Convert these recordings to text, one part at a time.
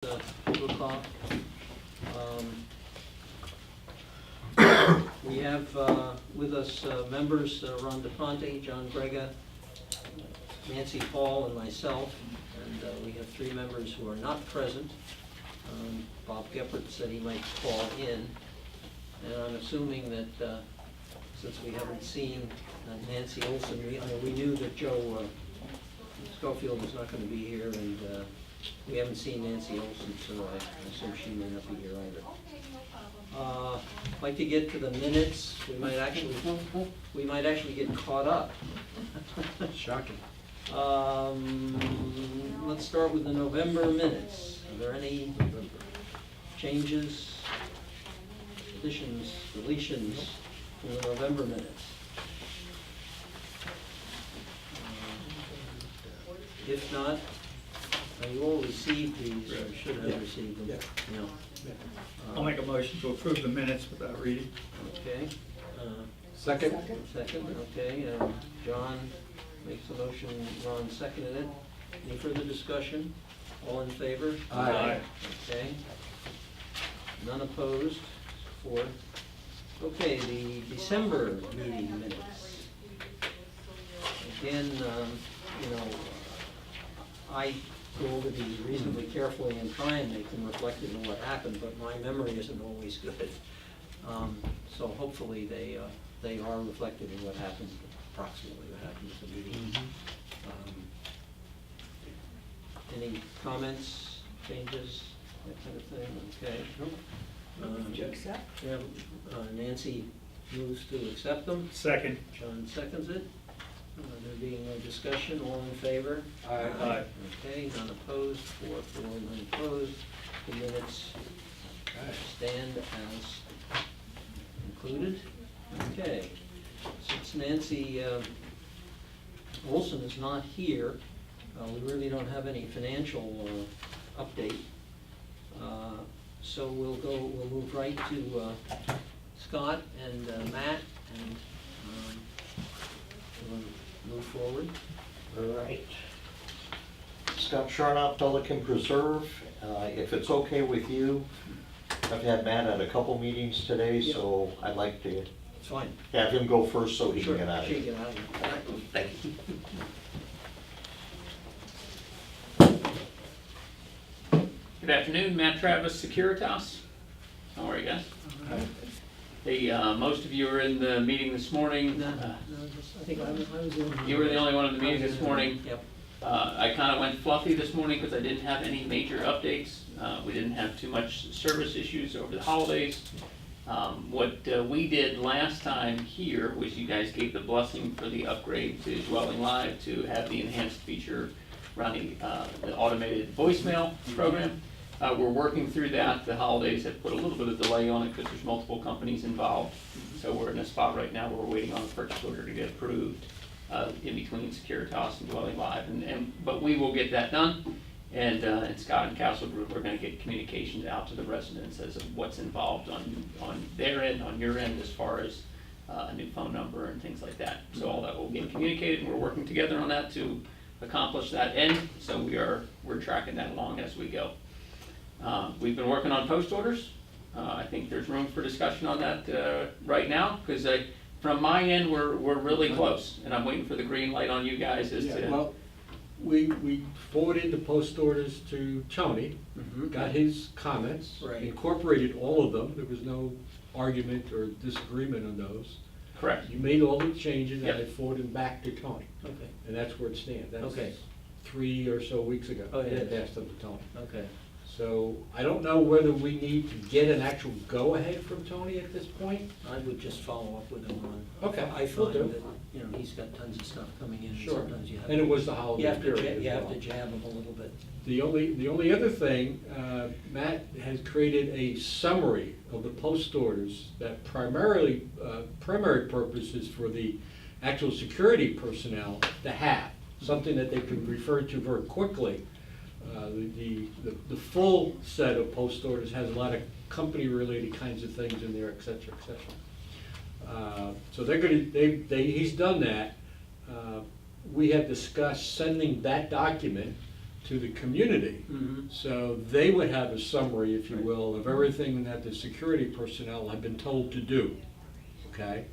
2 o'clock. We have with us members Ron DeFonte, John Grega, Nancy Paul, and myself, and we have 3 members who are not present. Bob Geppert said he might call in, and I'm assuming that since we haven't seen Nancy Olson, we knew that Joe Schofield was not going to be here, and we haven't seen Nancy Olson, so I assume she may not be here either. I'd like to get to the minutes. We might actually get caught up. Shocking. Let's start with the November minutes. Are there any changes, additions, deletions from the November minutes? If not, you all received these, or should have received them. Yeah. I'll make a motion to approve the minutes without reading. Okay. Second? Second, okay. John makes the motion, Ron seconded it. Any further discussion? All in favor? Aye. Okay. None opposed? 4. Okay, the December meeting minutes. Again, I go over these reasonably carefully and try and make them reflective of what happened, but my memory isn't always good. So hopefully they are reflective of what happened, approximately what happened at the meeting. Any comments, changes, that kind of thing? Okay. To accept? Yeah, Nancy moves to accept them. Second. John seconds it. There being no discussion, all in favor? Aye. Okay, none opposed, 4, none opposed. The minutes stand as included. Okay, since Nancy Olson is not here, we really don't have any financial update. So we'll move right to Scott and Matt, and we'll move forward. All right. Scott Charnock, Pelican Preserve. If it's okay with you, I've had Matt at a couple meetings today, so I'd like to It's fine. have him go first so he Sure, can get out of she here. can get out of here. Thank you. Good afternoon, Matt Travis, Securitas. How are you guys? Hey, most of you were in the meeting this morning. No, I think I was in. You were the only one in the meeting this morning. Yep. I kind of went fluffy this morning because I didn't have any major updates. We didn't have too much service issues over the holidays. What we did last time here was you guys gave the blessing for the upgrade to Dwelling Live to have the enhanced feature running the automated voicemail program. We're working through that. The holidays have put a little bit of delay on it because there's multiple companies involved. So we're in a spot right now where we're waiting on the purchase order to get approved in between Securitas and Dwelling Live. But we will get that done. And Scott and Castle Group are going to get communications out to the residents as of what's involved on their end, on your end, as far as a new phone number and things like that. So all that will get communicated, and we're working together on that to accomplish that end. So we're tracking that along as we go. We've been working on post orders. I think there's room for discussion on that right now, because from my end, we're really close, and I'm waiting for the green light on you guys as to. Well, we forwarded the post orders to Tony, got his comments, Right. incorporated all of them. There was no argument or disagreement on those. Correct. You made all the changes, and Yep. I forwarded them back to Tony, Okay, and that's where it stands. That's Okay. 3 or so weeks ago. Oh, it I is. passed them to Tony. okay. So I don't know whether we need to get an actual go-ahead from Tony at this point. I would just follow up with him on. Okay, I will find do. that, he's got tons of stuff coming in, and Sure. sometimes you have. And it was the holiday You have to, period as you have well. to jab him a little bit. The only other thing, Matt has created a summary of the post orders that primary purpose is for the actual security personnel to have, something that they can refer to very quickly. The full set of post orders has a lot of company-related kinds of things in there, et cetera, et cetera. So he's done that. We have discussed sending that document to the community. Mhm. So they would have a summary, if you will, of everything that the security personnel have been told to do, okay?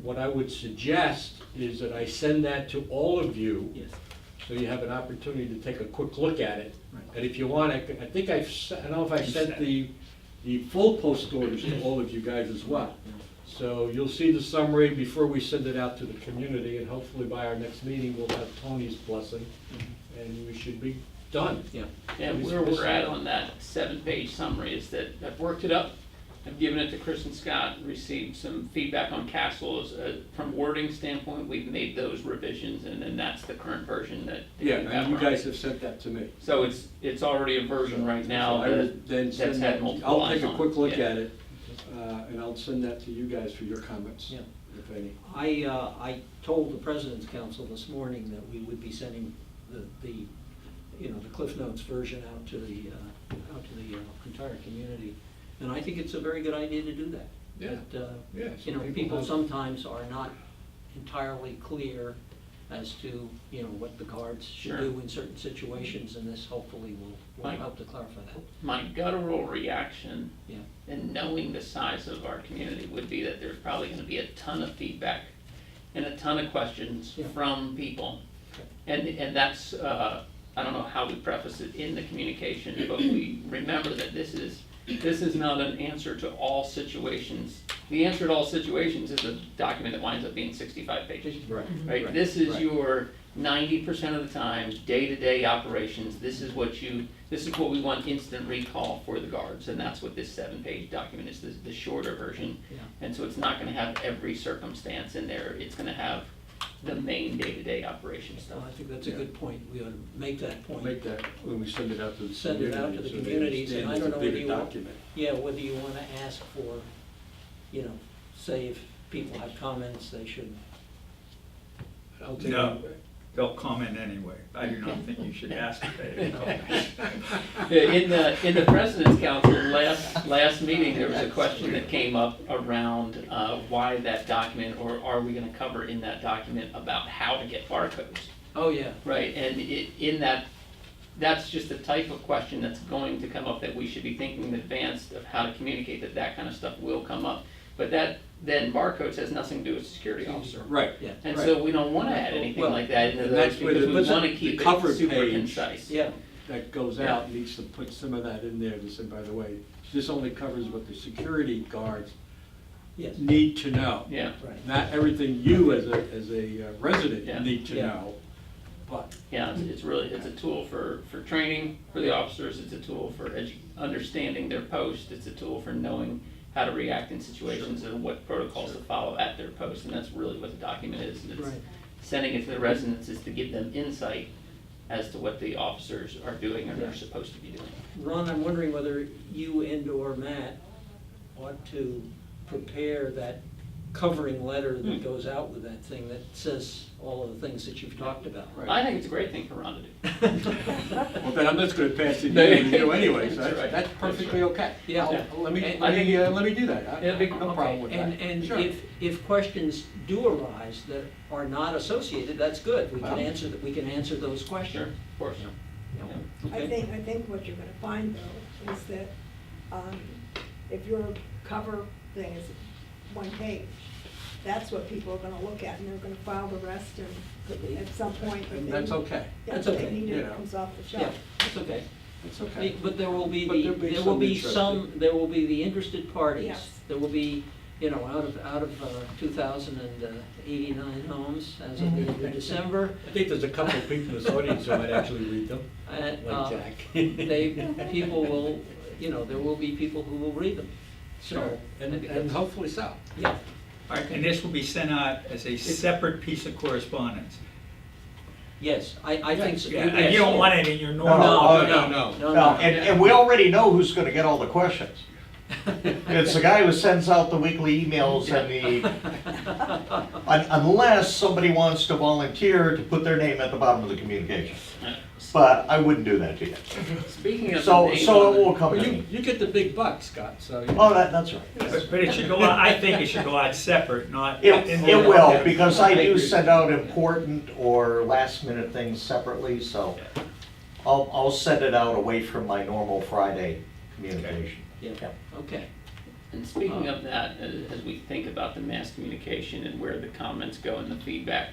What I would suggest is that I send that to all of you, Yes. so you have an opportunity to take a quick look at it. Right. And if you want, I think I don't know if I sent the full post orders to all of you guys as well. So you'll see the summary before we send it out to the community, and hopefully by our next meeting, we'll have Tony's blessing, and we should be done. Yeah. And where we're at on that 7-page summary is that I've worked it up, I've given it to Chris and Scott, received some feedback on Castle's, from wording standpoint, we've made those revisions, and then that's the current version that. Yeah, and you guys have sent that to me. So it's already a version right now So I will that, then that's send had that, multiple I'll lines take a on it. quick look Yeah. at it, and I'll send that to you guys for your comments, Yeah. if any. I told the President's Council this morning that we would be sending the Cliff Notes version out to the entire community. And I think it's a very good idea to do that. Yeah. That, Yeah, some people people have- sometimes are not entirely clear as to, what the guards should Sure. do in certain situations, and this hopefully will Right. help to clarify that. My guttural reaction, Yeah. and knowing the size of our community, would be that there's probably gonna be a ton of feedback and a ton of questions Yeah. from people. And that's, I don't know how we preface it in the communication, but we remember that this is not an answer to all situations. The answer to all situations is a document that winds up being 65 pages. Right. Right, this is Right. your 90% of the time, day-to-day operations, this is what we want instant recall for the guards, and that's what this 7-page document is, the shorter version. Yeah. And so it's not gonna have every circumstance in there, it's gonna have the main day-to-day operation So stuff. I think that's a good point. We ought to make that point. We'll make that when we send it out to the Send it out to the community, so they communities, and understand I it's don't a know whether bigger you want, document. yeah, whether you want to ask for, say if people have comments, they should. I'll take No. it. They'll comment anyway. I do not think you should ask if they comment. In the President's Council, last meeting, there was a question that came up around why that document, or are we gonna cover in that document about how to get barcodes? Oh, yeah. Right, and in that, that's just the type of question that's going to come up, that we should be thinking in advance of how to communicate that kind of stuff will come up. But that, then barcodes has nothing to do with security officer. Right. Yeah. And Right. so we don't wanna add anything Well, like that into and those, that's where because the- we but wanna the keep cover it super page- concise. Yeah. That goes out needs to put some of that in there to say, by the way, this only covers what the security guards Yes. need to know. Yeah, Right. Not everything you as a Yeah. resident need to Yeah. know, but. yeah, it's really, it's a tool for training for the officers, it's a tool for understanding their post, it's a tool for knowing how to react in situations and what protocols to follow at their post, and that's really what the document is. And it's Right. sending it to the residents is to give them insight as to what the officers are doing or they're supposed to be doing. Ron, I'm wondering whether you and/or Matt ought to prepare that covering letter that goes out with that thing that says all of the things that you've talked about. Right. I think it's a great thing for Ron to do. Well, then I'm just gonna pass it to you anyway, so That's right. that's perfectly okay. Yeah. Let me, And- let me do that. Yeah, big- No problem with that. And Sure. if questions do arise that are not associated, that's good. We Well. can answer those Sure, questions. of course. Yeah. I Okay. think what you're gonna find though is that, if your cover thing is 1 page, that's what people are gonna look at, and they're gonna file the rest, and at some point. if And they- that's okay. yeah, That's if okay, they need you it, know. it comes off the Yeah, shelf. it's okay. It's okay. But there will be But there'll be there will some be interest. there will be the interested parties. Yes. There will be, out of 2,089 homes as of the end of December. I think there's a couple of people in this audience who might actually read them, And, like Jack. people will, there will be people who will read them. So, Sure, I and think that's- hopefully so. Yeah, All right, and this will be sent out as a separate piece of correspondence. yes, I think so. Yeah, and yes. you don't want it in your No, normal. no. No, and we already know who's gonna get all the questions. It's the guy who sends out the weekly emails and unless somebody wants to volunteer to put their name at the bottom of the communication. But I wouldn't do that to you. Speaking of. So the name it on will come Well, to you, me. you get the big bucks, Scott, so. Oh, that's right. But it should go out, I think it should go out separate, not. It will, Yeah. because I I do agree. send out important or last minute things separately, so I'll send it out away from my normal Friday communication. Yeah, okay. And speaking of that, as we think about the mass communication and where the comments go and the feedback,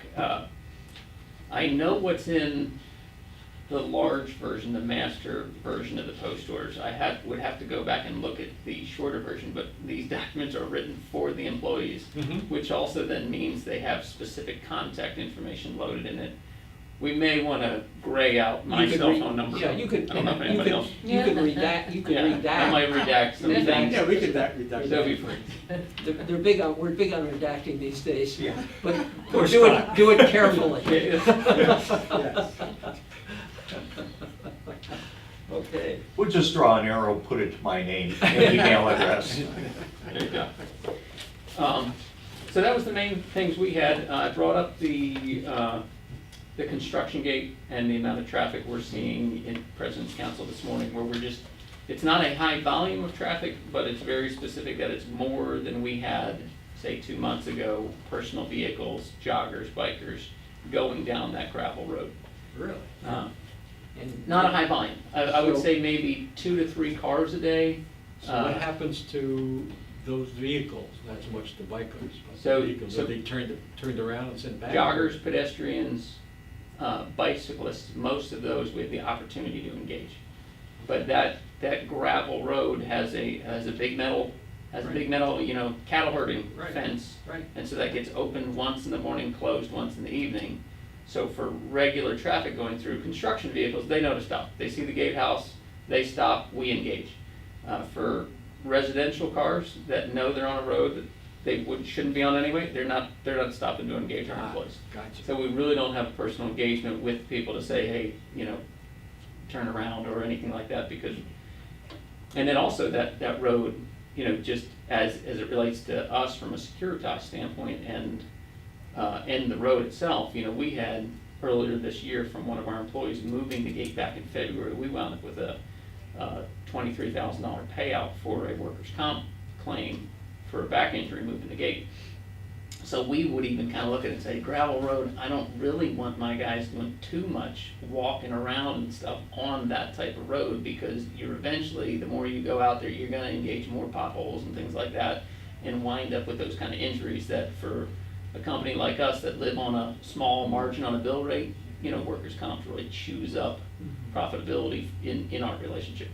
I know what's in the large version, the master version of the post orders. Would have to go back and look at the shorter version, but these documents are written for the employees, which also then means they have specific contact information loaded in it. We may want to gray out my You could cell re- phone number. Yeah, you could, I don't know if you anybody could, else. you could redact, you could Yeah, redact. I might redact some Redact. things. Yeah, we could redact. That'd be free. They're big on, we're big on redacting these days. Yeah. But Poor do it, Scott. do it carefully. Yes. Okay. We'll just draw an arrow, put it to my name and email address. There you go. So that was the main things we had. I brought up the construction gate and the amount of traffic we're seeing in President's Council this morning, where it's not a high volume of traffic, but it's very specific that it's more than we had, say, 2 months ago, personal vehicles, joggers, bikers, going down that gravel road. Really? And Not a high volume. I would So- say maybe 2 to 3 cars a day. So what happens to those vehicles, not so much the bikers, but So- the vehicles, so- are they turned around and sent back? Joggers, pedestrians, bicyclists, most of those we have the opportunity to engage. But that gravel road has a big metal, cattle herding Right. fence. Right. And so that gets opened once in the morning, closed once in the evening. So for regular traffic going through, construction vehicles, they know to stop. They see the gatehouse, they stop, we engage. For residential cars that know they're on a road that they shouldn't be on anyway, they're not stopping to engage our employees. Gotcha. So we really don't have a personal engagement with people to say, hey, turn around or anything like that, because, and then also that road, just as it relates to us from a Securitas standpoint and the road itself, we had earlier this year from one of our employees moving the gate back in February, we wound up with a $23,000 payout for a workers' comp claim for a back injury moving the gate. So we would even kind of look at it and say, gravel road, I don't really want my guys doing too much walking around and stuff on that type of road, because you're eventually, the more you go out there, you're gonna engage more potholes and things like that and wind up with those kind of injuries that for a company like us that live on a small margin on a bill rate, workers' comp really chews up profitability in our relationship.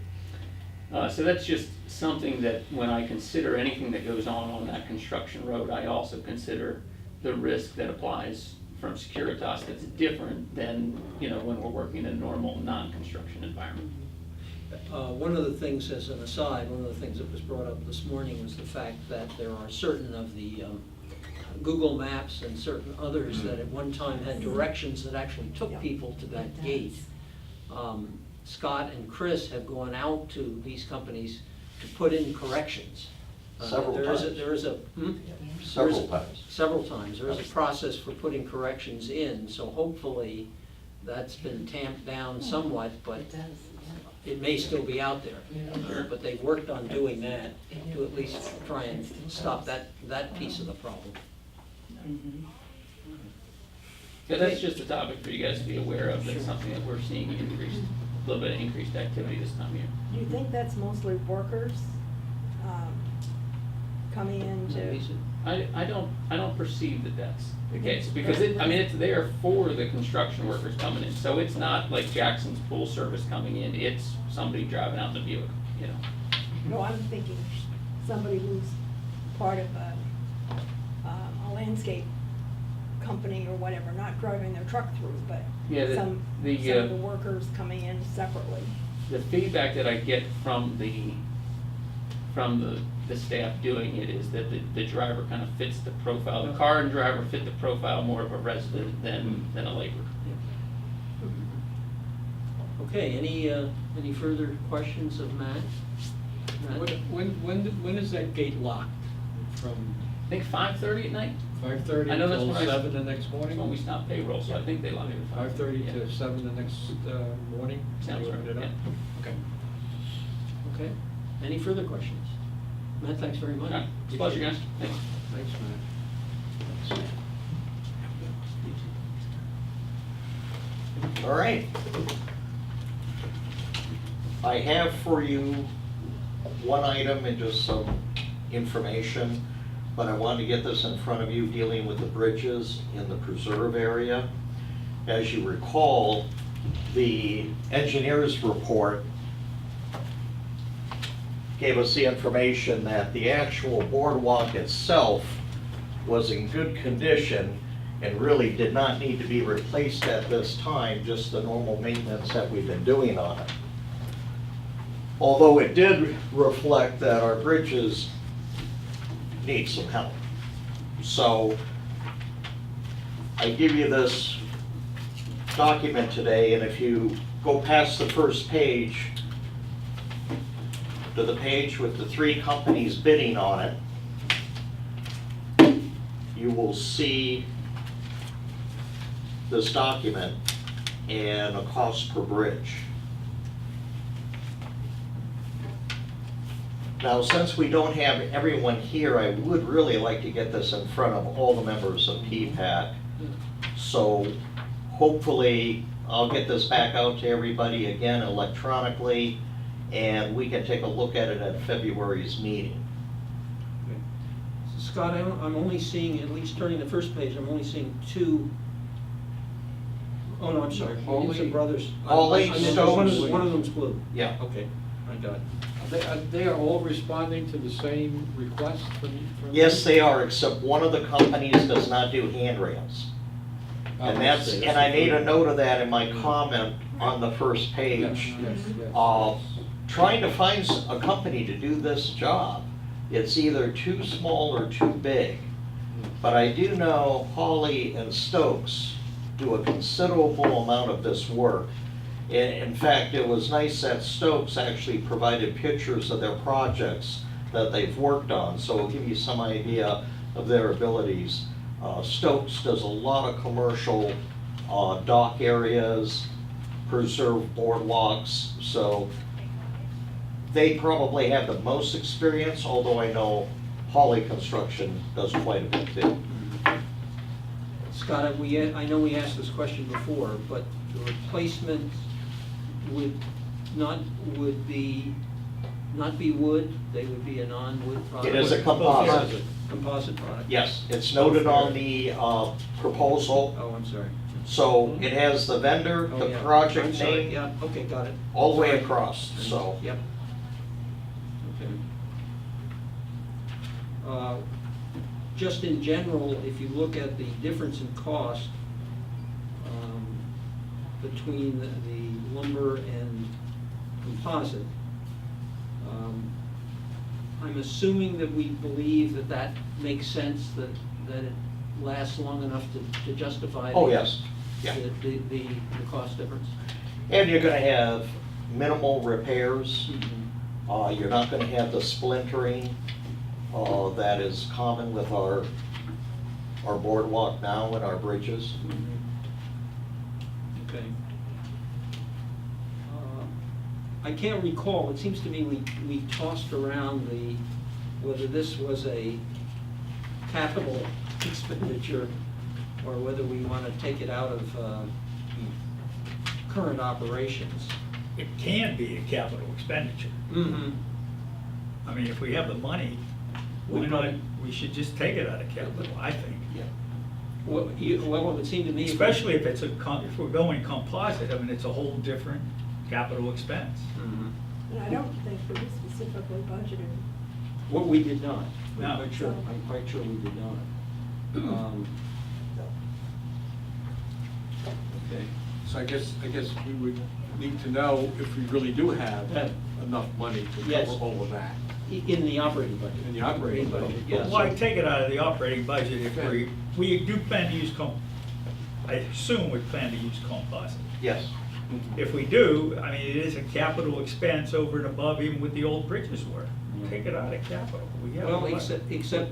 So that's just something that when I consider anything that goes on that construction road, I also consider the risk that applies from Securitas that's different than, when we're working in a normal non-construction environment. One of the things, as an aside, one of the things that was brought up this morning was the fact that there are certain of the Google Maps and certain others that at one time had directions that actually took people to that gate. Scott and Chris have gone out to these companies to put in corrections. Several times. There is a, Several times. Several times. There is a process for putting corrections in, so hopefully that's been tamped down somewhat, but it may still be out there. But they worked on doing that to at least try and stop that piece of the problem. Yeah, that's just a topic for you guys to be aware of. That's something that we're seeing a little bit of increased activity this time of year. Do you think that's mostly workers coming in to? I don't perceive that that's the case, because it's there for the construction workers coming in. So it's not like Jackson's pool service coming in, it's somebody driving out in the Buick, No, I'm thinking somebody who's part of a landscape company or whatever, not driving their truck through, but Yeah, some of the workers coming in separately. The feedback that I get from the staff doing it is that the driver kind of fits the profile. The car and driver fit the profile more of a resident than a laborer. Okay, any further questions of Matt? When is that gate locked? From I think 5:30 at night, 5:30 I know that's till when 7 the next that's morning? when we stop payroll, so I think they lock it at 5:30 Yeah. to 7 the next morning? Sounds You right, open it up? yeah. Okay. Okay, any further questions? Matt, thanks very much. All right, it's a pleasure, guys. Thanks. Thanks, Matt. All right. I have for you one item and just some information, but I wanted to get this in front of you, dealing with the bridges in the preserve area. As you recall, the engineer's report gave us the information that the actual boardwalk itself was in good condition and really did not need to be replaced at this time, just the normal maintenance that we've been doing on it. Although it did reflect that our bridges need some help. So I give you this document today, and if you go past the first page to the page with the 3 companies bidding on it, you will see this document and a cost per bridge. Now, since we don't have everyone here, I would really like to get this in front of all the members of PPAC. So hopefully, I'll get this back out to everybody again electronically, and we can take a look at it at February's meeting. Scott, I'm only seeing, at least turning the first page, I'm only seeing 2. Oh, no, I'm sorry. Hawley- Gibson Brothers. Hawley, I meant Stokes. One of them's blue. Yeah. Okay, I got it. They are all responding to the same request from? Yes, they are, except one of the companies does not do handrails. And that's, and I made a note of that in my comment on the first Yes, page. yes, yes. Trying to find a company to do this job, it's either too small or too big. But I do know Hawley and Stokes do a considerable amount of this work. In fact, it was nice that Stokes actually provided pictures of their projects that they've worked on, so it'll give you some idea of their abilities. Stokes does a lot of commercial dock areas, preserve boardwalks, so they probably have the most experience, although I know Hawley Construction does quite a bit too. Scott, I know we asked this question before, but the replacement would not be wood, they would be a non-wood product? It is a composite. Composite product? Yes, it's noted on the proposal, Oh, I'm sorry. so it has the vendor, Oh, the yeah. I'm project sorry. name, Yeah, okay, got it. all the way Sorry. across, so. Yep. Okay. Just in general, if you look at the difference in cost between the lumber and composite, I'm assuming that we believe that that makes sense, that it lasts long enough to justify Oh, yes, yeah. the cost difference. And you're gonna have minimal repairs. You're not gonna have the splintering that is common with our boardwalk now and our bridges. Okay. I can't recall, it seems to me we tossed around whether this was a capital expenditure or whether we want to take it out of current operations. It can be a capital expenditure. Mm-hmm. I mean, if we have the money, why not, we should just take it out of capital, I think. Yeah. Well, it would seem to me. Especially if it's if we're going composite, I mean, it's a whole different capital expense. Mhm. And I don't think we specifically budgeted. What we did not. No. I'm quite sure we did not. Okay. So I guess we would need to know if we really do have enough money to Yes. cover all of that. In the operating budget. In the operating budget. Yes. Why take it out of the operating budget if we do plan to use I assume we plan to use composite. Yes. If we do, I mean, it is a capital expense over and above even what the old bridges were. Take it out of capital. We have Well, the money. except,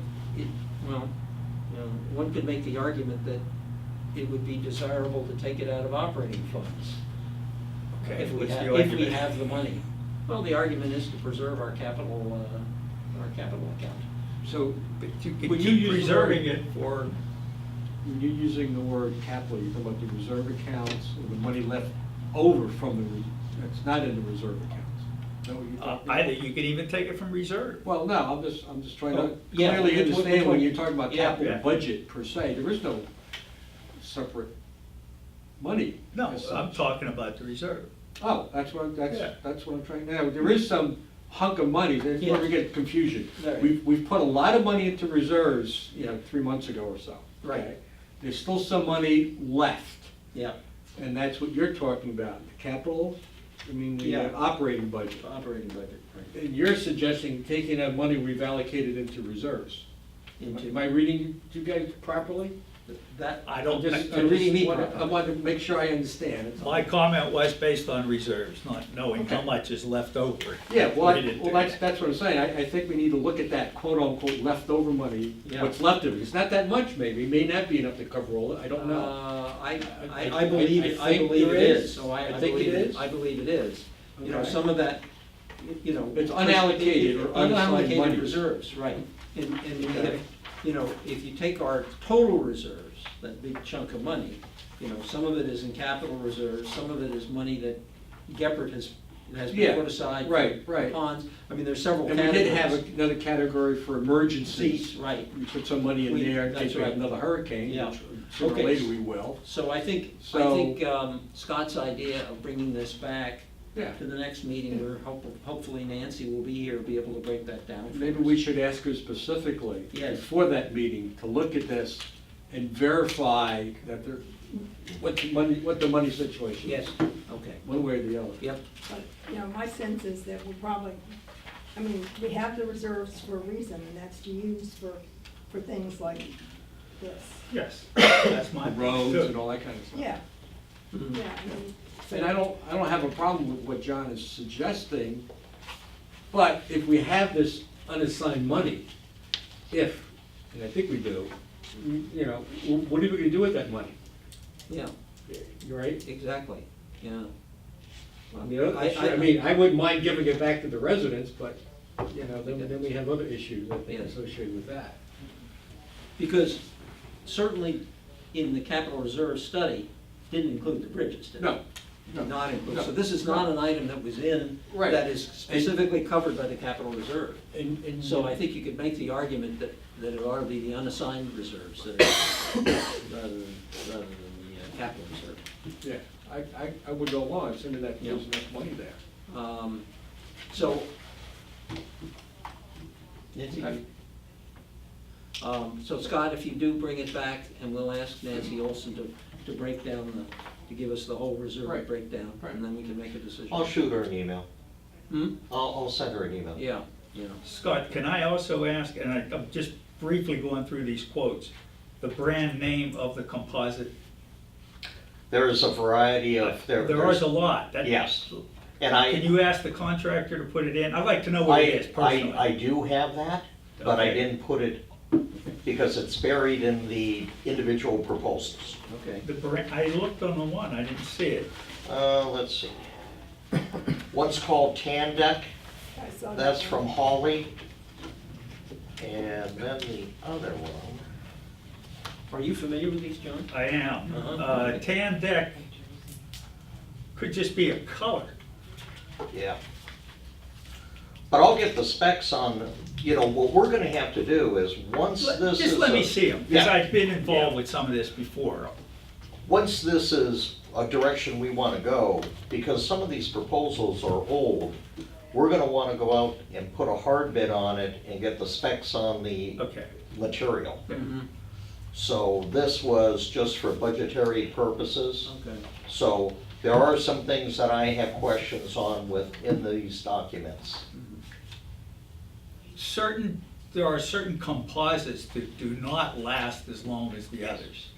one could make the argument that it would be desirable to take it out of operating funds. Okay, If we what's the have, if we argument? have the money. Well, the argument is to preserve our capital account. So, But you Would could you keep use the preserving word- it for, when you're using the word capital, you're talking about the reserve accounts, or the money left over from it's not in the reserve accounts. Know what you're talking Either, about? you can even take it from reserve. Well, no, I'm just trying Oh, to yeah, clearly that's what- understand when you're talking about Yeah. capital Yeah. budget per se, there is no separate money. No, as I'm such. talking about the reserve. Oh, that's Yeah. what I'm trying, now, there is some hunk of money, there's where we Yeah. get confusion. Right. We've put a lot of money into reserves, 3 months ago or so. Right. okay? There's still some money left, Yeah, and that's what you're talking about, the capital, the Yeah. operating budget. operating budget, right. And you're suggesting taking that money we've allocated into reserves. Am I reading you guys properly? That, I don't, I'm reading me I properly. want to make sure I understand. that's all. my comment was based on reserves, not knowing how Okay. much is left over. Yeah, well, We didn't do that's, that. that's what I'm saying, I think we need to look at that quote-unquote leftover money, Yeah. what's left of it, it's not that much maybe, it may not be enough to cover all, I don't know. I believe, I I think believe there it is. is, so I I think believe it it, is. I believe it is. You know, Okay. some of that, It's unallocated or unassigned unallocated monies. reserves, right. And we Okay. have, if you take our total reserves, that big chunk of money, some of it is in capital reserves, some of it is money that Geppert has Yeah, been put aside right, for right. ponds. I mean, there's several And we categories. did have another category for emergencies. Right. We put some money in We- there in that's case we have right. another hurricane, Yeah. which sooner or Okay. later we will. So I think So- Scott's idea of bringing this back Yeah. to the next meeting, where hopefully Nancy will be here, be able to break that down. for Maybe us. we should ask her specifically, Yes. before that meeting, to look at this and verify that there, what the money situation is. Yes, okay, One way or the other. yep, But, my sense is that we'll probably, we have the reserves for a reason, and that's to use for things like this. Yes, that's my. Roads too. and all that kind of stuff. Yeah, Mhm. yeah, so- And I don't have a problem with what John is suggesting, but if we have this unassigned money, and I think we do, what are we gonna do with that money? yeah, You right? exactly, yeah. I wouldn't mind giving it back to the residents, but, then we have other issues, I think, Yes. associated with that. Because certainly in the capital reserve study, didn't include the bridges, did it? No, Did not include, No. so this is not an item that was in, Right. that is specifically covered by the capital reserve. and So I think you could make the argument that it ought to be the unassigned reserves that are, rather than the capital reserve. Yeah, I would go along, assuming that there's Yeah. enough money there. So, Nancy, so Scott, if you do bring it back, and we'll ask Nancy Olson to break down to give us the whole reserve Right. breakdown, Right. and then we can make a decision. I'll shoot her an email. Hmm? I'll send her an email. Yeah, yeah. Scott, can I also ask, and I'm just briefly going through these quotes, the brand name of the composite? There is a variety of, There there's- is a lot. That- Yes. And Can you ask the contractor to put it in? I'd like to know what it is personally. I do have that, but I Okay. didn't put it, because it's buried in the individual proposals. Okay. The brand, I looked on the one, I didn't see it. Let's see. One's called Tan Deck, I saw that that's one. from Hawley. And then the other one, Are you familiar with these, John? I am. Uh-huh. Tan deck could just be a color. yeah. But I'll get the specs on, what we're gonna have to do is, once this is. Just let me see them, because Yeah. I've been involved Yeah. with some of this before. Once this is a direction we want to go, because some of these proposals are old, we're going to want to go out and put a hard bid on it and get the specs on the Okay. material. Mm-hmm. So this was just for budgetary purposes. Okay. So there are some things that I have questions on within these documents. There are certain composites that do not last as long as the others.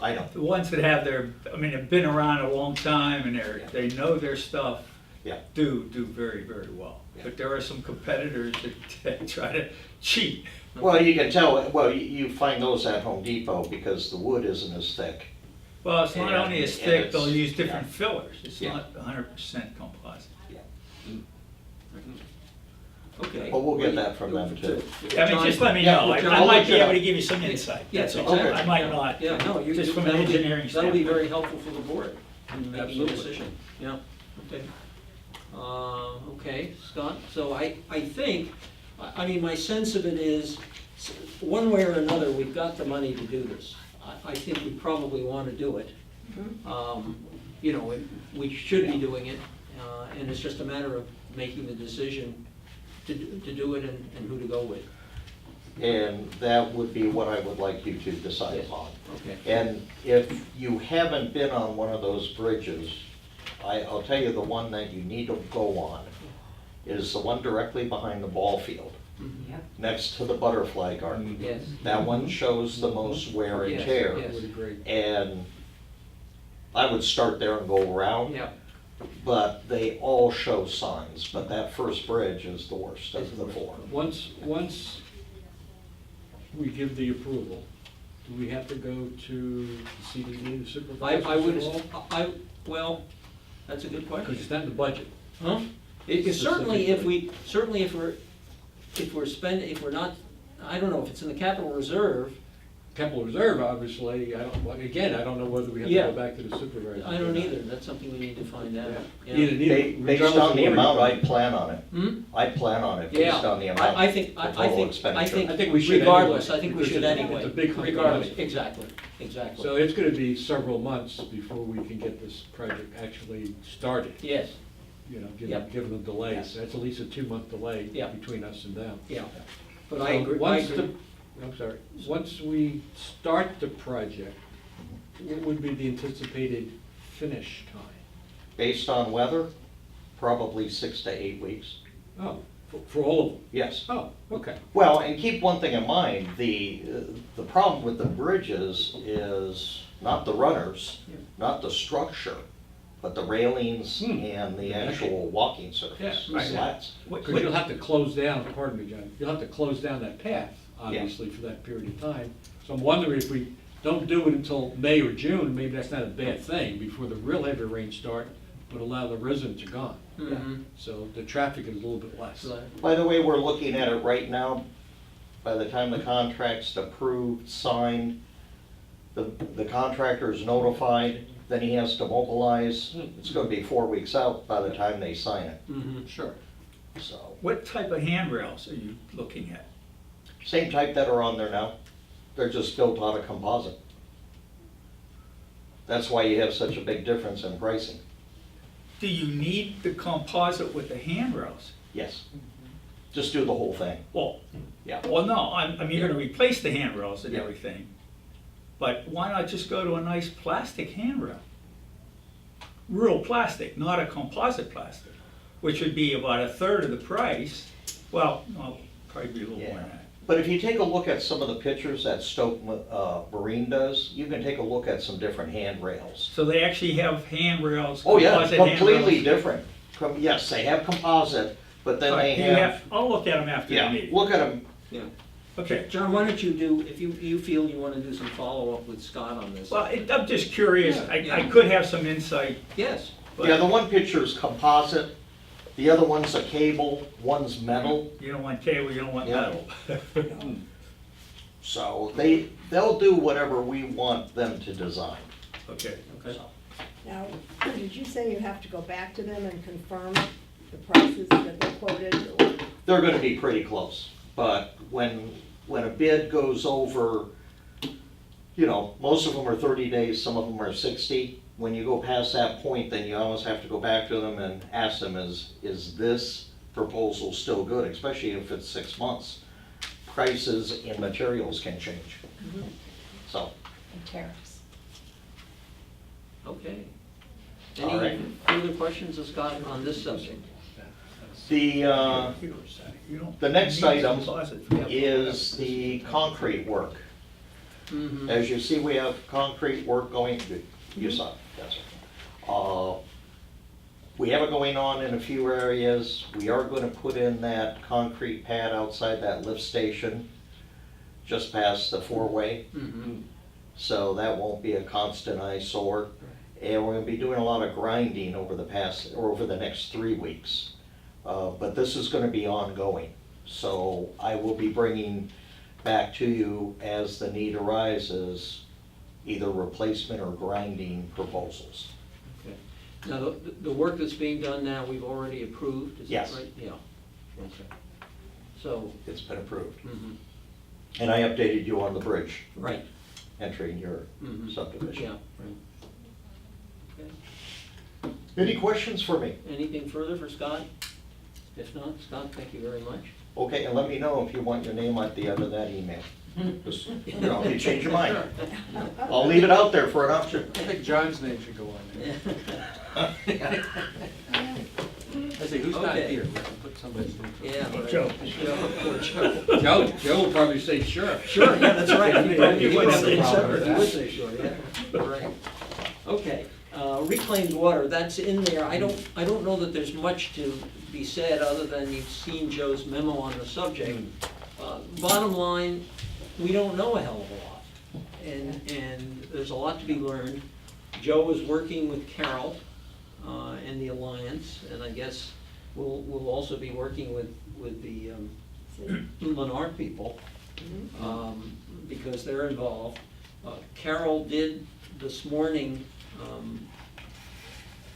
I know, The ones that have have been around a long time and Yeah. they know their stuff, yeah. do very, very well. Yeah. But there are some competitors that try to cheat. Well, you can tell, you find those at Home Depot because the wood isn't as thick. Well, it's not And- only as and thick, they'll it's- use different yeah. fillers. It's Yeah. not 100% composite. Okay. But we'll get that from them, too. Just let me Yeah, know. John, I I'll might let be you able know. to give you some insight. Yes, That's all. exactly. I might Yeah. not. Yeah, no, you. Just from an that'll be- engineering That'll be standpoint. very helpful for the board in making a Absolutely. decision, yeah, okay. Okay, Scott, so I think, I mean, my sense of it is, one way or another, we've got the money to do this. I think we probably want to do it. You know, we should be doing it, and it's just a matter of making the decision to do it and who to go with. And that would be what I would like you to decide Yes. upon. Okay. And if you haven't been on one of those bridges, I'll tell you the one that you need to go on is the one directly behind the ball field, next to the butterfly garden. Yes. That one shows the most wear and Yes, tear. yes. Would agree. And I would start there and go around. Yeah. But they all show signs, but that first bridge is the worst of the four. Once we give the approval, do we have to go to the CDD, the supervisors? I would, at all? well, that's a good Because question. it's not in the budget. Huh? Certainly if we're not, I don't know, if it's in the capital reserve, Capital reserve, obviously, I don't know whether we have to Yeah. go back to the supervisors. I don't either, that's something we need to find out. Yeah. Yeah. Neither, Based regardless on of the what amount, we- I'd plan on it. Hmm? I'd plan on it Yeah, based on the amount. I think, the I total think, expenditure. I think we should regardless, anyway, I think we because should it's- anyway. it's a big hunk of Regardless, money. exactly, exactly. So it's gonna be several months before we can get this project actually started. Yes, You know, Yep. given the delays. Yes. That's at least a 2-month delay Yeah. between us and them. yeah, but So I agree, I once agree. I'm sorry, once we start the project, what would be the anticipated finish time? Based on weather, probably 6 to 8 weeks. Oh, for all of them? Yes. Oh, okay. Well, and keep one thing in mind, the problem with the bridges is not the runners, Yeah. not the structure, but the railings Hmm. and the Yeah. actual walking surface, Yeah, the right. slats. Because you'll have to close down, pardon me, John, you'll have to close down that path, obviously, for that period of time. So I'm wondering if we don't do it until May or June, maybe that's not a bad thing, before the real heavy rains start, but allow the residents to gone. Mhm. So the traffic is a little bit less. So, By the way, we're looking at it right now. By the time the contract's approved, signed, the contractor is notified, then he has to mobilize. It's gonna be 4 weeks out by the time they sign it, mhm, sure. so. What type of handrails are you looking at? Same type that are on there now. They're just built out of composite. That's why you have such a big difference in pricing. Do you need the composite with the handrails? Yes. Just do the whole thing. Well, Yeah. well, no, I mean, you're gonna replace the handrails and Yeah. everything. But why not just go to a nice plastic handrail? Real plastic, not a composite plastic, which would be about a third of the price. Well, no, probably be a little more than that. But if you take a look at some of the pictures that Stoke Marine does, you can take a look at some different handrails. So they actually have handrails, Oh, yeah, composite completely handrails? different. Yes, they have composite, but then they Right, you have, I'll look at them after the yeah, meeting. look at them. Yeah. Okay. John, why don't you do, if you feel you want to do some follow-up with Scott on this? Well, I'm just curious, Yeah. I could have some insight, Yes, but Yeah, the one picture is composite, the other one's a cable, one's metal. you don't want cable, you don't want Yeah. metal. So they'll do whatever we want them to design. Okay. okay. Now, did you say you have to go back to them and confirm the prices that they quoted? Or- They're gonna be pretty close, but when a bid goes over, you know, most of them are 30 days, some of them are 60. When you go past that point, then you almost have to go back to them and ask them, is this proposal still good, especially if it's 6 months? Prices and materials can change, so. And tariffs. Okay. All right. Any further questions of Scott on this subject? The, You don't The next need item composite for that. is the concrete work. Mhm. As you see, we have concrete work going, you saw it, that's right. We have it going on in a few areas. We are gonna put in that concrete pad outside that lift station, just past the four-way, Mhm. so that won't be a constant eyesore. And we're gonna be doing a lot of grinding over the next 3 weeks. But this is gonna be ongoing, so I will be bringing back to you as the need arises, either replacement or grinding proposals. Okay. Now, the work that's being done now, we've already approved, is that Yes. right? Yeah. Okay. So, It's been approved. mhm, And I updated you on the bridge right, entering your mhm, yeah, subdivision. right. Okay. Any questions for me? Anything further for Scott? If not, Scott, thank you very much. Okay, and let me know if you want your name at the end of that email. Just, you know, if you change your mind. I'll leave it out there for an option. I think John's name should go on there. I say, who's not Okay. here? We can put somebody's name. Yeah. right. Joe. Joe, poor Joe. Joe will probably say, sure. Sure, yeah, that's right. He probably- You he wouldn't probably say accept sure. it. He would say sure, yeah, right. Okay, reclaimed water, that's in there. I don't know that there's much to be said, other than you've seen Joe's memo on the subject. Bottom line, we don't know a hell of a lot, and there's a lot to be learned. Joe is working with Carol and the Alliance, and I guess we'll also be working with the Lennar people, because they're involved. Carol did this morning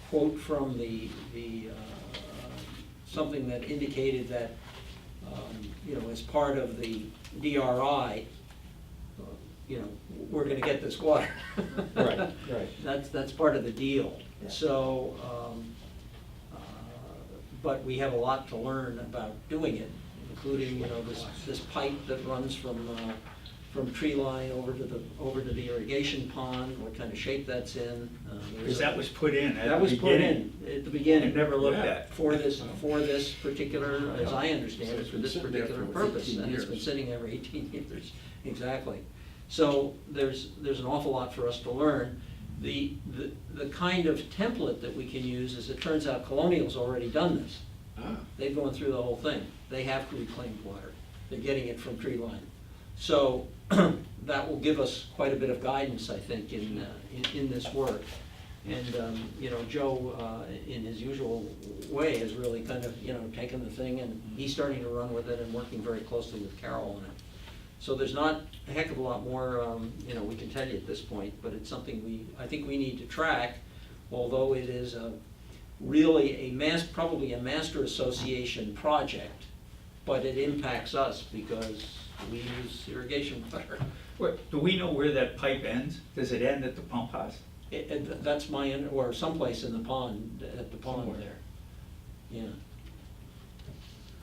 quote from the something that indicated that, as part of the DRI, we're gonna get this water. Right, right. That's part of the deal. So, but we have a lot to learn about doing it, including, this pipe that runs from tree line over to the irrigation pond, what kind of shape that's in. Because that was put in at That the was put beginning. in at the beginning. And never looked Yeah. at. For this particular, as I understand it, It's for been this sitting there particular for purpose, 18 and it's been years. sitting there for 18 years, exactly. So there's an awful lot for us to learn. The kind of template that we can use is, it turns out Colonial's already done this. Ah, They've gone through the whole thing. They have reclaimed water. They're getting it from tree line. So that will give us quite a bit of guidance, I think, in this work. And, Joe, in his usual way, has really kind of, taken the thing, and he's starting to run with it and working very closely with Carol on it. So there's not a heck of a lot more, we can tell you at this point, but it's something I think we need to track, although it is really probably a master association project, but it impacts us because we use irrigation water. Do we know where that pipe ends? Does it end at the pump house? That's or someplace in the pond, at the pond Somewhere. there. Yeah.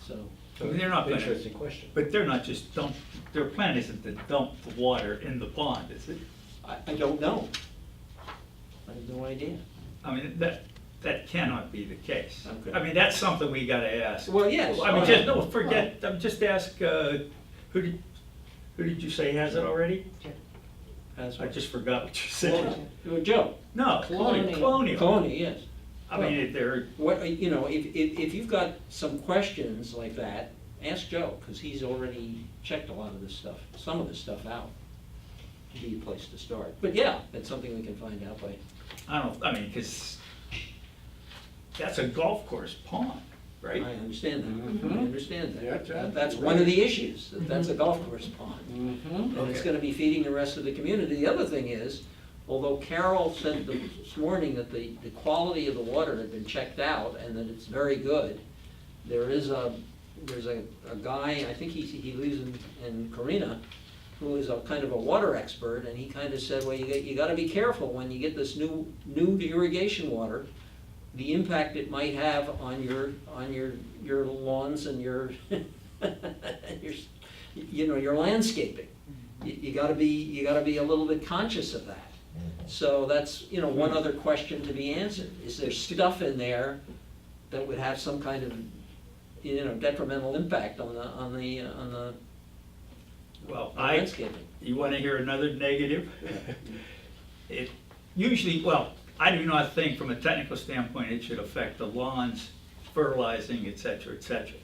So, I mean, they're not gonna, interesting question. but they're not just their plan isn't to dump the water in the pond, is it? I don't know. I have no idea. I mean, that cannot be the case. Okay. I mean, that's something we gotta ask. Well, yes. I mean, forget, just ask, who did you say has it already? That's I what- just forgot what you said. Joe. No, Colonial. Colonial, yes. I mean, they're, What, if you've got some questions like that, ask Joe, because he's already checked a lot of this stuff, some of this stuff out. Be a place to start. But yeah, it's something we can find out by. I mean, because that's a golf course pond, right? I understand that. I understand Yeah, that. John. That's one of the issues, that's a golf course pond. Mm-hmm. And it's Okay. gonna be feeding the rest of the community. The other thing is, although Carol said this morning that the quality of the water had been checked out and that it's very good, there's a guy, I think he lives in Corina, who is a kind of a water expert, and he kind of said, well, you gotta be careful when you get this new irrigation water, the impact it might have on your lawns and your your landscaping. You gotta be a little bit conscious of that. So that's, one other question to be answered. Is there stuff in there that would have some kind of, detrimental impact on the Well, landscaping? you wanna hear another negative? It usually, I do not think from a technical standpoint it should affect the lawns, fertilizing, et cetera, et cetera.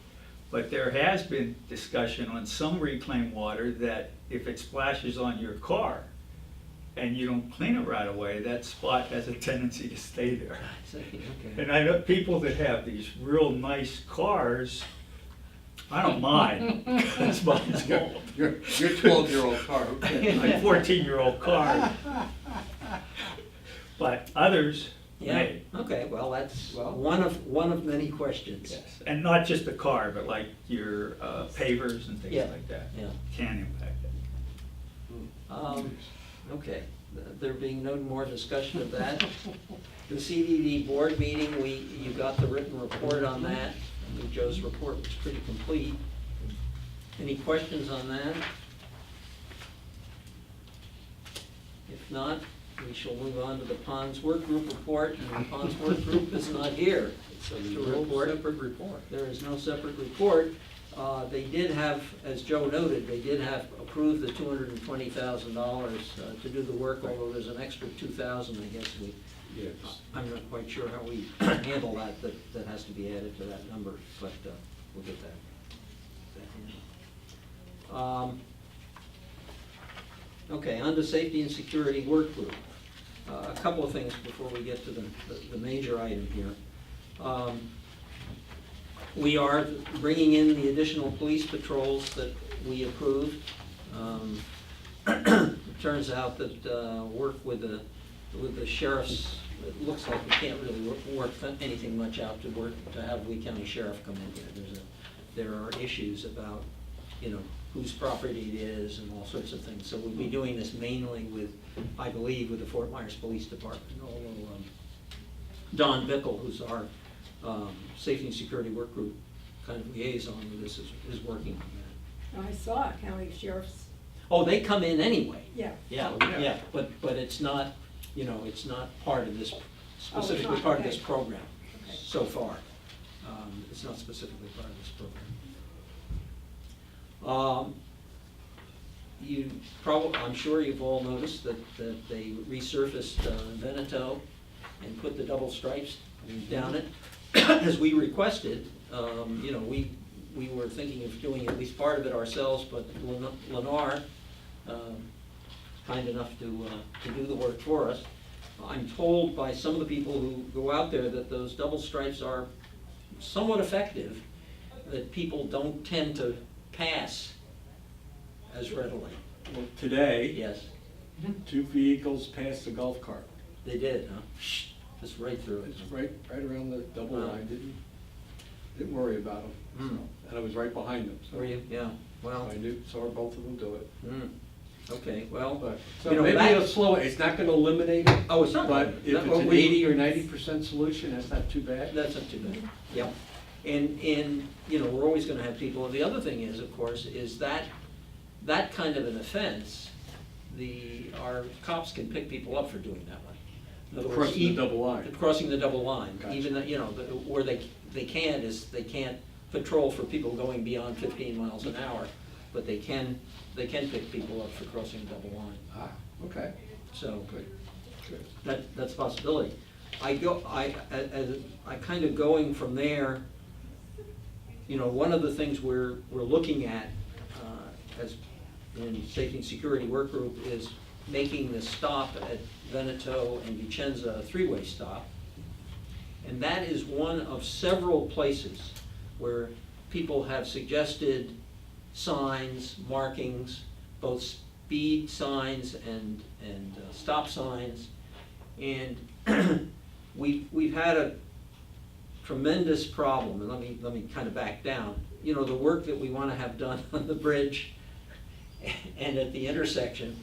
But there has been discussion on some reclaimed water that if it splashes on your car and you don't clean it right away, that spot has a tendency to stay there. Okay. And I know people that have these real nice cars, I don't mind, because mine's old. Your 12-year-old car, okay. My 14-year-old car. But others, Yeah, made. okay, well, that's Well- one of many questions. Yes, and not just the car, but like your pavers and things Yeah. like that. Yeah. Can impact it. Okay, there being no more discussion of that. The CDD board meeting, you got the written report on that. I think Joe's report was pretty complete. Any questions on that? If not, we shall move on to the Ponds Work Group report, and the Ponds Work Group is not here. So to there's no report. separate report. There is no separate report. They did have, as Joe noted, they did have approved the $220,000 to do the work, although there's an extra 2,000, I guess Yes. I'm not quite sure how we handle that has to be added to that number, but we'll get that handled. Okay, on to Safety and Security Work Group. A couple of things before we get to the major item here. We are bringing in the additional police patrols that we approved. It turns out that work with the sheriffs, it looks like we can't really work anything much out to have Lee County Sheriff come in here. There are issues about, whose property it is and all sorts of things. So we'll be doing this mainly with, I believe, with the Fort Myers Police Department. Although Don Bickle, who's our Safety and Security Work Group kind of liaison with this, is working on that. I saw county sheriffs, Oh, they come in anyway. yeah. Yeah, Oh, yeah. yeah, but it's not, it's not part of this, specifically not, part of okay. this program Okay. so far. It's not specifically part of this program. I'm sure you've all noticed that they resurfaced Veneto and put the double stripes down it, as we requested. We were thinking of doing at least part of it ourselves, but Lennar, kind enough to do the work for us. I'm told by some of the people who go out there that those double stripes are somewhat effective, that people don't tend to pass as readily. Well, today, Yes, 2 vehicles passed the golf cart. they did, huh? Just right through it. It's right around the double Wow. line, didn't worry about them. Hmm. And I was right behind them, so Were you? Yeah, well, I saw both of them do it. okay, well, But, You so know, maybe that- it'll slow it, it's not gonna eliminate it, oh, it's not. but if that- it's well, an 80 or 90% solution, that's not too bad. That's not too bad, yeah. And, we're always gonna have people, and the other thing is, of course, is that kind of an offense, our cops can pick people up for doing that one. In other words, Crossing the double line. Crossing the double line, Gotcha. even, where they can't is, they can't patrol for people going beyond 15 miles an hour, but they can pick people up for crossing the double line, Ah, okay, so. good, good. That's a possibility. I kind of going from there, one of the things we're looking at as in Safety and Security Work Group is making the stop at Veneto and Vicenza a 3-way stop. And that is one of several places where people have suggested signs, markings, both speed signs and stop signs. And we've had a tremendous problem, and let me kind of back down. The work that we want to have done on the bridge and at the intersection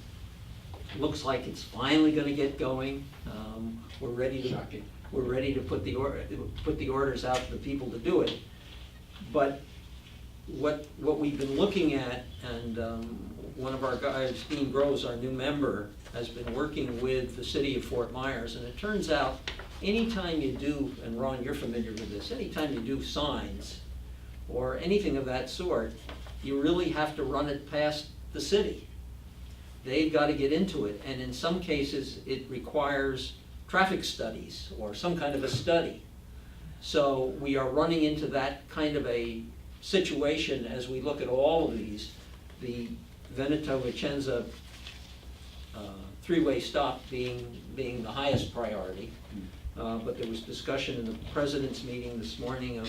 looks like it's finally going to get going. We're ready to Shocking. we're ready to put the orders out to the people to do it. But what we've been looking at, and one of our guys, Dean Groves, our new member, has been working with the city of Fort Myers, and it turns out anytime you do, and Ron, you're familiar with this, anytime you do signs or anything of that sort, you really have to run it past the city. They've got to get into it, and in some cases, it requires traffic studies or some kind of a study. So we are running into that kind of a situation as we look at all of these. The Veneto-Vicenza 3-way stop being the highest priority. But there was discussion in the president's meeting this morning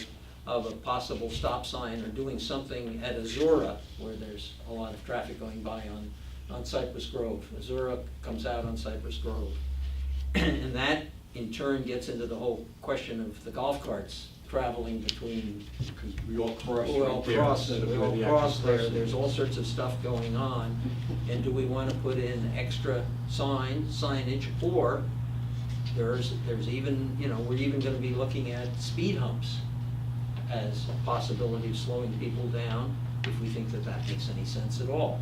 of a possible stop sign or doing something at Azura, where there's a lot of traffic going by on Cypress Grove. Azura comes out on Cypress Grove. And in turn gets into the whole question of the golf carts traveling between. Because we all cross We all right there. cross, instead of we where all the cross actual there, person there's is. all sorts of stuff going on. And do we want to put in extra signage, or there's even, you know, we're even gonna be looking at speed humps as a possibility of slowing people down, if we think that that makes any sense at all.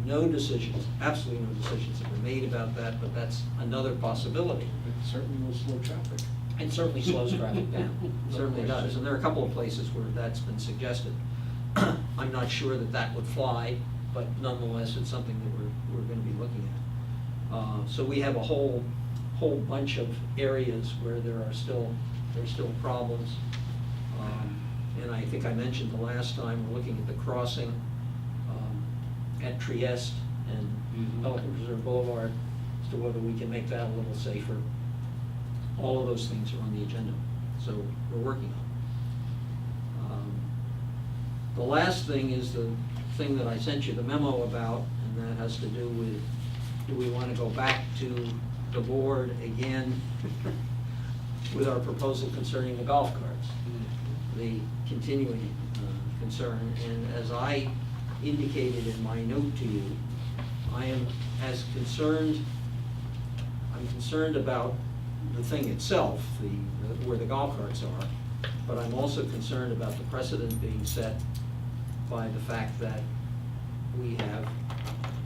No decisions, absolutely no decisions have been made about that, but that's another possibility. It certainly will slow traffic. It certainly slows traffic down, No certainly does, question. and there are a couple of places where that's been suggested. I'm not sure that that would fly, but nonetheless, it's something that we're gonna be looking at. So we have a whole bunch of areas where there's still problems. And I think I mentioned the last time, we're looking at the crossing at Trieste and Mhm. Pelican Preserve Boulevard, as to whether we can make that a little safer. All of those things are on the agenda, so we're working on it. The last thing is the thing that I sent you the memo about, and that has to do with, do we want to go back to the board again with our proposal concerning the golf carts? The continuing concern, and as I indicated in my note to you, I am as concerned, I'm concerned about the thing itself, where the golf carts are, but I'm also concerned about the precedent being set by the fact that we have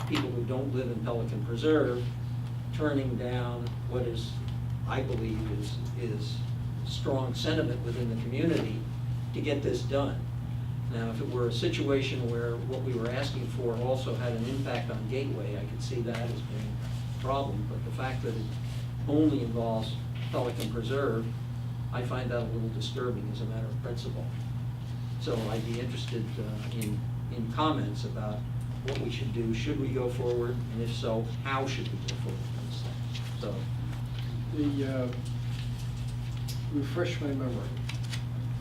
people who don't live in Pelican Preserve turning down what is, I believe, is strong sentiment within the community to get this done. Now, if it were a situation where what we were asking for also had an impact on Gateway, I could see that as being a problem, but the fact that it only involves Pelican Preserve, I find that a little disturbing as a matter of principle. So I'd be interested in comments about what we should do. Should we go forward? And if so, how should we go forward on this thing? So, Refresh my memory.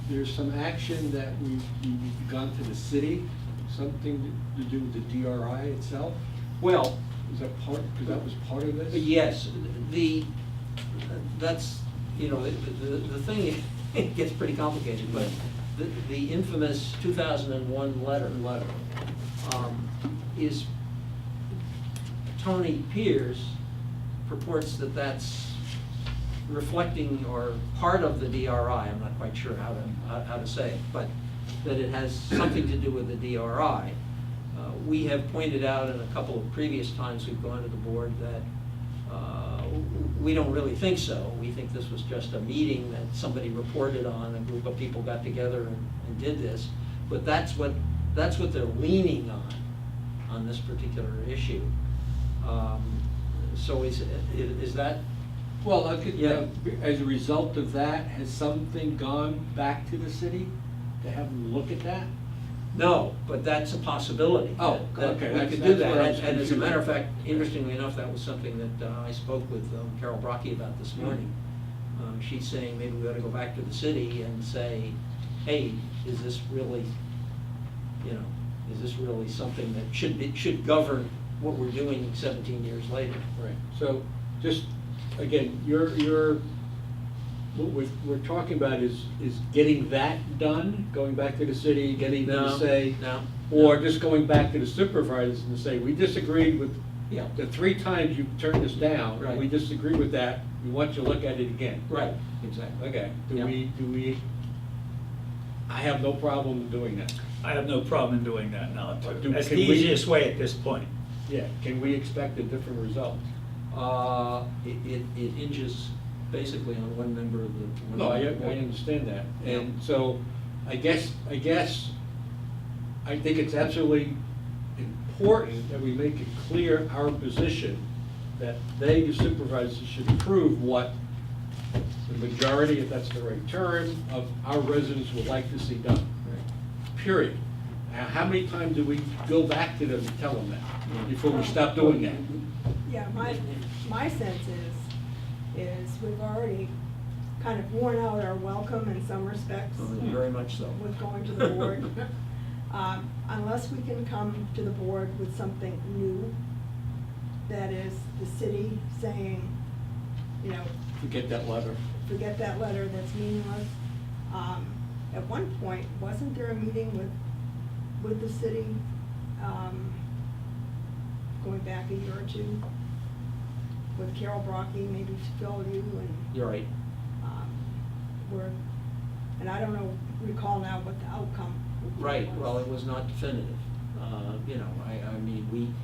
There's some action that we've gone to the city, something to do with the DRI itself? well, Is that part, because that was part of this? yes, that's, you know, the thing, it gets pretty complicated, but the infamous 2001 letter is, Tony Pierce purports that that's reflecting or part of the DRI, I'm not quite sure how to say it, but that it has something to do with the DRI. We have pointed out in a couple of previous times we've gone to the board that we don't really think so. We think this was just a meeting that somebody reported on, a group of people got together and did this, but that's what they're leaning on this particular issue. So is that? Well, I could, Yeah. as a result of that, has something gone back to the city to have them look at that? No, but that's a possibility. Oh, that okay, We that's- could do that's where I that, was and as a matter of confused. fact, interestingly enough, that was something that I spoke with Carol Brocky about this morning. She's saying maybe we ought to go back to the city and say, hey, is this really, you know, is this really something that should govern what we're doing 17 years later? Right, so, just, again, what we're talking about is getting that done, going back to the city, getting them to No, say, no, or no. just going back to the supervisors and say, we disagreed with Yeah. the 3 times you turned this down, Right. we disagree with that, we want you to look at it again. Right, exactly. Okay, Yeah. I have no problem doing that. I have no problem in doing that now, too. That's the Can we- easiest way at this point. Yeah, can we expect a different result? It hinges basically on one member of the. No, I understand that, and so, I guess, I think it's absolutely important that we make it clear our position, that they, the supervisors, should approve what the majority, if that's the right term, of our residents would like to see done, period. Now, how many times do we go back to them and tell them that, before we stop doing that? Yeah, my sense is we've already kind of worn out our welcome in some respects Very much so. with going to the board. Unless we can come to the board with something new, that is the city saying, you know, Forget that letter. forget that letter, that's meaningless. At one point, wasn't there a meeting with the city, going back a year or two? With Carol Brocky, maybe Phil, you, and, You're right. were, and I don't know, recall now what the outcome Right, was. well, it was not definitive. You know, I mean,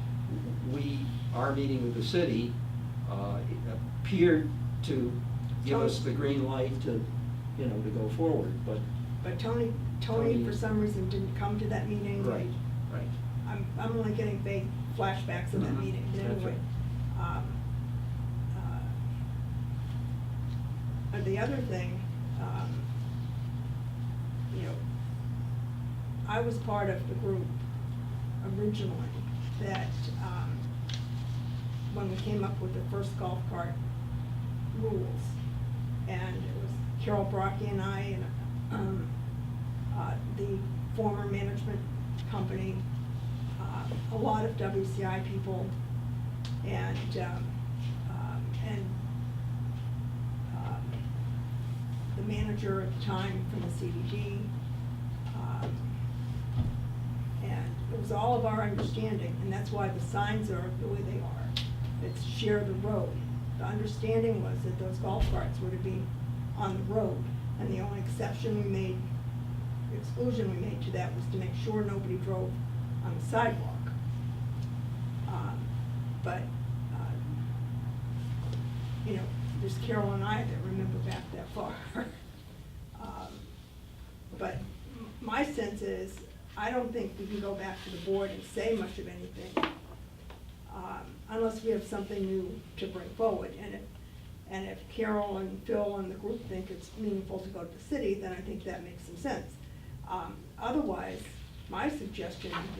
our meeting with the city it appeared to give us the green light to, you know, to go forward, but. But Tony, for some reason, didn't come to that meeting. Right. I'm only getting vague flashbacks of that Mhm. meeting, but That's anyway. right. And the other thing, you know, I was part of the group originally that, when we came up with the first golf cart rules, and it was Carol Brocky and I, and the former management company, a lot of WCI people, and the manager at the time from the CDG. And it was all of our understanding, and that's why the signs are the way they are. It's share the road. The understanding was that those golf carts were to be on the road, and the only exclusion we made to that was to make sure nobody drove on the sidewalk. But, you know, there's Carol and I that remember back that far. But my sense is, I don't think we can go back to the board and say much of anything, unless we have something new to bring forward. And if Carol and Phil and the group think it's meaningful to go to the city, then I think that makes some sense. Otherwise, my suggestion would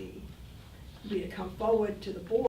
be to come forward to the board